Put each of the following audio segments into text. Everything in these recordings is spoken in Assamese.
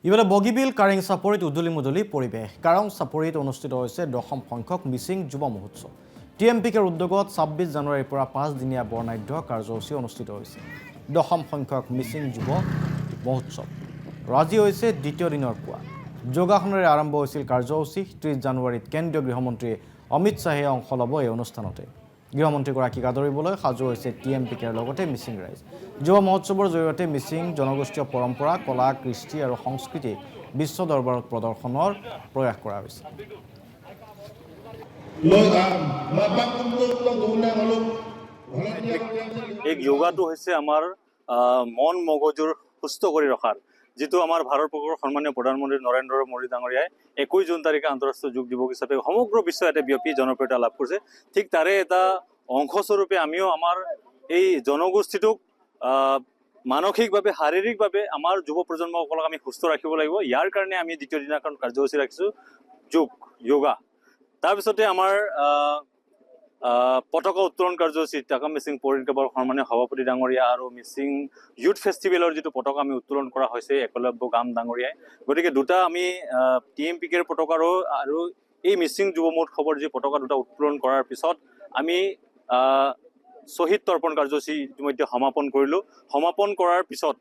ইফালে বগীবিল কাৰেং চাপৰিত উদুলি মুদুলি পৰিৱেশ। কাৰং চাপৰিত অনুষ্ঠিত হৈছে 10ম সংখ্যক মিচিং যুৱ মহোৎসৱ। টিএমপিকেৰ উদ্যোগত 26 জানুৱাৰীৰ পৰা 5 দিনীয়া বৰ্ণাঢ্য কাৰ্যসূচী অনুষ্ঠিত হৈছে। 10ম সংখ্যক মিচিং যুৱ মহোৎসৱ আজি হৈছে দ্বিতীয় দিনৰ পুৱা। যোগাসনেৰে আৰম্ভ হৈছিল কাৰ্যসূচী। 30 জানুৱাৰীত কেন্দ্ৰীয় গৃহমন্ত্ৰী অমিত শ্বাহে অংশ ল'ব এই অনুষ্ঠানতে। গৃহমন্ত্ৰীগৰাকীক আদৰিবলৈ সাজু হৈছে টিএমপিকেৰ লগতে মিচিং ৰাইজ। যুৱ মহোৎসৱৰ জৰিয়তে মিচিং জনগোষ্ঠীয় পৰম্পৰা, কলা, কৃষ্টি আৰু সংস্কৃতি বিশ্ব দৰবাৰত প্ৰদৰ্শনৰ প্ৰয়াস কৰা হৈছে। এই যোগাটো হৈছে আমাৰ মন মগজুৰ সুস্থ কৰি ৰখাৰ, যিটো আমাৰ ভাৰতবৰ্ষৰ সন্মানীয় প্ৰধানমন্ত্ৰী নৰেন্দ্ৰ মোদী ডাঙৰীয়াই 21 জুন তাৰিখে আন্তঃৰাষ্ট্ৰীয় যোগ দিৱস হিচাপে সমগ্ৰ বিশ্ব এটা ব্যাপী জনপ্ৰিয়তা লাভ কৰিছে। ঠিক তাৰে এটা অংশস্বৰূপে আমিও আমাৰ এই জনগোষ্ঠীটোক মানসিকভাৱে, শাৰীৰিকভাৱে আমাৰ যুৱ প্ৰজন্মসকলক আমি সুস্থ ৰাখিব লাগিব। ইয়াৰ কাৰণে আমি দ্বিতীয় দিনাখন কাৰ্যসূচী ৰাখিছোঁ যোগা। তাৰপিছতে আমাৰ পতাকা উত্তোলন কাৰ্যসূচী টাকাম মিচিং পৌৰসভাৰ সন্মানীয় সভাপতি ডাঙৰীয়া আৰু মিচিং ইউথ ফেষ্টিভেলৰ যিটো পতাকা আমি উত্তোলন কৰা হৈছে একলব্য গাম ডাঙৰীয়াই। গতিকে দুটা আমি টিএমপিকেৰ পতাকাৰো আৰু এই মিচিং যুৱ মহোৎসৱৰ যি পতাকা দুটা উত্তোলন কৰাৰ পিছত আমি শ্বহীদ তৰ্পণ কাৰ্যসূচী ইতিমধ্যে সমাপন কৰিলোঁ। সমাপন কৰাৰ পিছত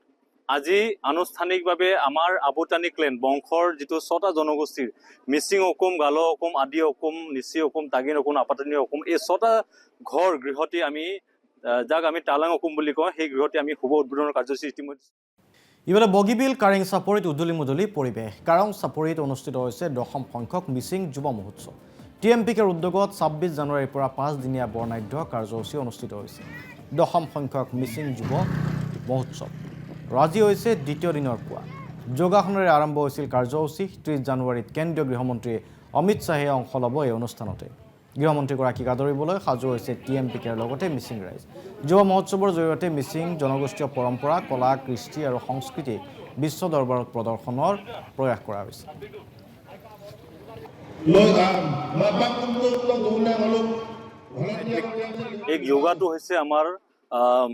আজি আনুষ্ঠানিকভাৱে আমাৰ আবুতানি ক্লেন বংশৰ যিটো 6টা জনগোষ্ঠীৰ মিচিং অকুম, গালো অকুম, আদি অকুম, নিচি অকুম, তাগিন অকুম, আপাতানি অকুম, এই 6টা ঘৰ গৃহটি আমি যাক আমি টালাং অকুম বুলি কওঁ, সেই গৃহটি আমি শুভ উদ্বোধনৰ কাৰ্যসূচী ইতিমধ্যে। ইফালে বগীবিল কাৰেং চাপৰিত উদুলি মুদুলি পৰিৱেশ। কাৰং চাপৰিত অনুষ্ঠিত হৈছে 10ম সংখ্যক মিচিং যুৱ মহোৎসৱ। টিএমপিকেৰ উদ্যোগত 26 জানুৱাৰীৰ পৰা 5 দিনীয়া বৰ্ণাঢ্য কাৰ্যসূচী অনুষ্ঠিত হৈছে। 10ম সংখ্যক মিচিং যুৱ মহোৎসৱ আজি হৈছে দ্বিতীয় দিনৰ পুৱা। যোগাসনেৰে আৰম্ভ হৈছিল কাৰ্যসূচী। 30 জানুৱাৰীত কেন্দ্ৰীয় গৃহমন্ত্ৰী অমিত শ্বাহে অংশ ল'ব এই অনুষ্ঠানতে। গৃহমন্ত্ৰীগৰাকীক আদৰিবলৈ সাজু হৈছে টিএমপিকেৰ লগতে মিচিং ৰাইজ। যুৱ মহোৎসৱৰ জৰিয়তে মিচিং জনগোষ্ঠীয় পৰম্পৰা, কলা, কৃষ্টি আৰু সংস্কৃতি বিশ্ব দৰবাৰত প্ৰদৰ্শনৰ প্ৰয়াস কৰা হৈছে। এই যোগাটো হৈছে আমাৰ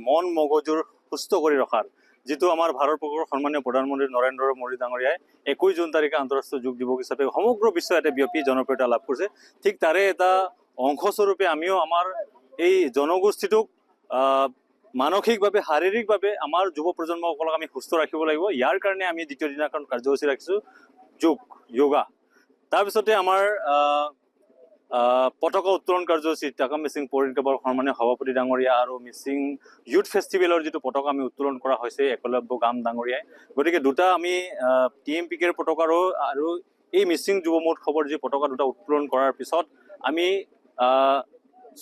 মন মগজুৰ সুস্থ কৰি ৰখাৰ, যিটো আমাৰ ভাৰতবৰ্ষৰ সন্মানীয় প্ৰধানমন্ত্ৰী নৰেন্দ্ৰ মোদী ডাঙৰীয়াই 21 জুন তাৰিখে আন্তঃৰাষ্ট্ৰীয় যোগ দিৱস হিচাপে সমগ্ৰ বিশ্ব এটা ব্যাপী জনপ্ৰিয়তা লাভ কৰিছে। ঠিক তাৰে এটা অংশস্বৰূপে আমিও আমাৰ এই জনগোষ্ঠীটোক মানসিকভাৱে, শাৰীৰিকভাৱে আমাৰ যুৱ প্ৰজন্মসকলক আমি সুস্থ ৰাখিব লাগিব। ইয়াৰ কাৰণে আমি দ্বিতীয় দিনাখন কাৰ্যসূচী ৰাখিছোঁ যোগা। তাৰপিছতে আমাৰ পতাকা উত্তোলন কাৰ্যসূচী টাকাম মিচিং পৌৰসভাৰ সন্মানীয় সভাপতি ডাঙৰীয়া আৰু মিচিং ইউথ ফেষ্টিভেলৰ যিটো পতাকা আমি উত্তোলন কৰা হৈছে একলব্য গাম ডাঙৰীয়াই। গতিকে দুটা আমি টিএমপিকেৰ পতাকাৰো আৰু এই মিচিং যুৱ মহোৎসৱৰ যি পতাকা দুটা উত্তোলন কৰাৰ পিছত আমি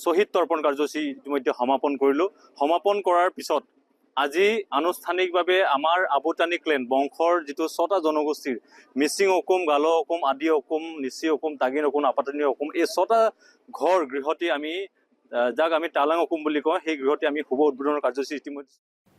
শ্বহীদ তৰ্পণ কাৰ্যসূচী ইতিমধ্যে সমাপন কৰিলোঁ। সমাপন কৰাৰ পিছত আজি আনুষ্ঠানিকভাৱে আমাৰ আবুতানি ক্লেন বংশৰ যিটো 6টা জনগোষ্ঠীৰ মিচিং অকুম, গালো অকুম, আদি অকুম, নিচি অকুম, তাগিন অকুম, আপাতানি অকুম, এই 6টা ঘৰ গৃহটি আমি যাক আমি টালাং অকুম বুলি কওঁ, সেই গৃহটি আমি শুভ উদ্বোধনৰ কাৰ্যসূচী ইতিমধ্যে